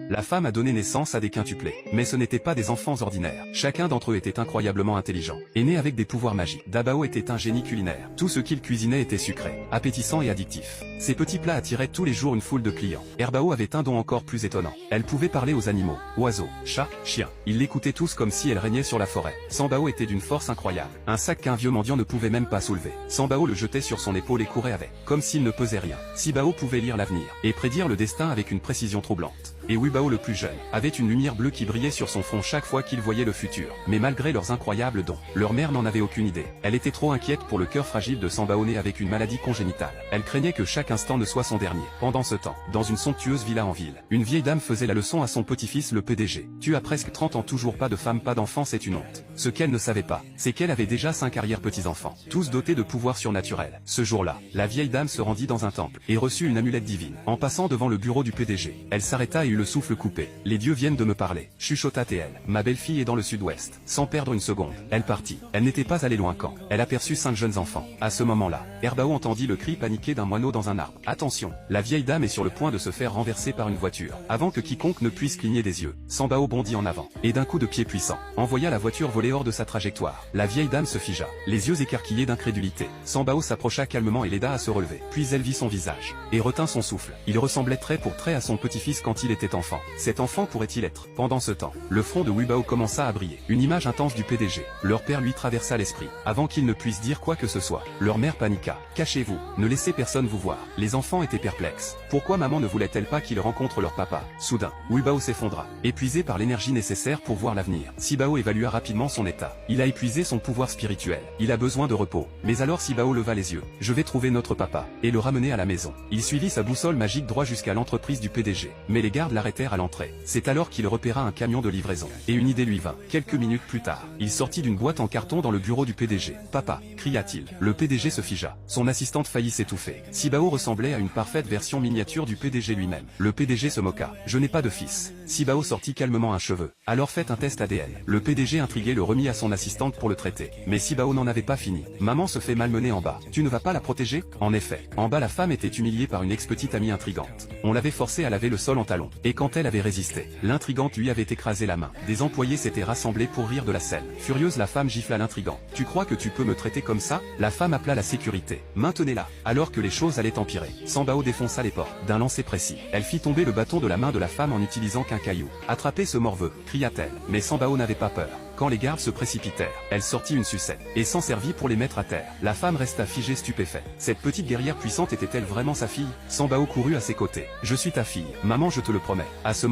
La femme a donné naissance à des quintuplés. Mais ce n'étaient pas des enfants ordinaires. Chacun d'entre eux était incroyablement intelligent, et né avec des pouvoirs magiques. Dabao était un génie culinaire. Tout ce qu'il cuisinait était sucré, appétissant et addictif. Ses petits plats attiraient tous les jours une foule de clients. Erbao avait un don encore plus étonnant. Elle pouvait parler aux animaux, oiseaux, chats, chiens. Ils l'écoutaient tous comme si elle régnait sur la forêt. Sambao était d'une force incroyable. Un sac qu'un vieux mendiant ne pouvait même pas soulever. Sambao le jetait sur son épaule et courait avec, comme s'il ne pesait rien. Sibao pouvait lire l'avenir, et prédire le destin avec une précision troublante. Et Wibao le plus jeune, avait une lumière bleue qui brillait sur son front chaque fois qu'il voyait le futur. Mais malgré leurs incroyables dons, leur mère n'en avait aucune idée. Elle était trop inquiète pour le cœur fragile de Sambao né avec une maladie congénitale. Elle craignait que chaque instant ne soit son dernier. Pendant ce temps, dans une somptueuse villa en ville, une vieille dame faisait la leçon à son petit-fils le PDG. Tu as presque 30 ans, toujours pas de femme, pas d'enfant, c'est une honte. Ce qu'elle ne savait pas, c'est qu'elle avait déjà 5 arrière-petits-enfants, tous dotés de pouvoirs surnaturels. Ce jour-là, la vieille dame se rendit dans un temple, et reçut une amulette divine. En passant devant le bureau du PDG, elle s'arrêta et eut le souffle coupé. Les dieux viennent de me parler, chuchota-t-elle. Ma belle-fille est dans le sud-ouest. Sans perdre une seconde, elle partit. Elle n'était pas allée loin quand elle aperçut 5 jeunes enfants. À ce moment-là, Erbao entendit le cri paniqué d'un moineau dans un arbre. Attention, la vieille dame est sur le point de se faire renverser par une voiture. Avant que quiconque ne puisse cligner des yeux, Sambao bondit en avant, et d'un coup de pied puissant, envoya la voiture voler hors de sa trajectoire. La vieille dame se figea, les yeux écarquillés d'incrédulité. Sambao s'approcha calmement et l'aida à se relever. Puis elle vit son visage, et retint son souffle. Il ressemblait trait pour trait à son petit-fils quand il était enfant. Cet enfant pourrait-il être? Pendant ce temps, le front de Wibao commença à briller. Une image intense du PDG. Leur père lui traversa l'esprit. Avant qu'il ne puisse dire quoi que ce soit, leur mère paniqua. Cachez-vous, ne laissez personne vous voir. Les enfants étaient perplexes. Pourquoi maman ne voulait-elle pas qu'ils rencontrent leur papa? Soudain, Wibao s'effondra, épuisé par l'énergie nécessaire pour voir l'avenir. Sibao évalua rapidement son état. Il a épuisé son pouvoir spirituel. Il a besoin de repos. Mais alors Sibao leva les yeux. Je vais trouver notre papa, et le ramener à la maison. Il suivit sa boussole magique droit jusqu'à l'entreprise du PDG. Mais les gardes l'arrêtèrent à l'entrée. C'est alors qu'il repéra un camion de livraison. Et une idée lui vint. Quelques minutes plus tard, il sortit d'une boîte en carton dans le bureau du PDG. Papa, cria-t-il. Le PDG se figea. Son assistante faillit s'étouffer. Sibao ressemblait à une parfaite version miniature du PDG lui-même. Le PDG se moqua. Je n'ai pas de fils. Sibao sortit calmement un cheveu. Alors faites un test ADN. Le PDG intrigué le remit à son assistante pour le traiter. Mais Sibao n'en avait pas fini. Maman se fait malmener en bas. Tu ne vas pas la protéger? En effet. En bas la femme était humiliée par une ex-petite amie intrigante. On l'avait forcée à laver le sol en talons. Et quand elle avait résisté, l'intrigante lui avait écrasé la main. Des employés s'étaient rassemblés pour rire de la scène. Furieuse, la femme gifla l'intrigant. Tu crois que tu peux me traiter comme ça? La femme appela la sécurité. Maintenez-la. Alors que les choses allaient empirer, Sambao défonça les portes d'un lancer précis. Elle fit tomber le bâton de la main de la femme en n'utilisant qu'un caillou. Attrapez ce morveux, cria-t-elle. Mais Sambao n'avait pas peur. Quand les gardes se précipitèrent, elle sortit une sucette, et s'en servit pour les mettre à terre. La femme resta figée stupéfaite. Cette petite guerrière puissante était-elle vraiment sa fille? Sambao courut à ses côtés. Je suis ta fille, maman, je te le promets. À ce moment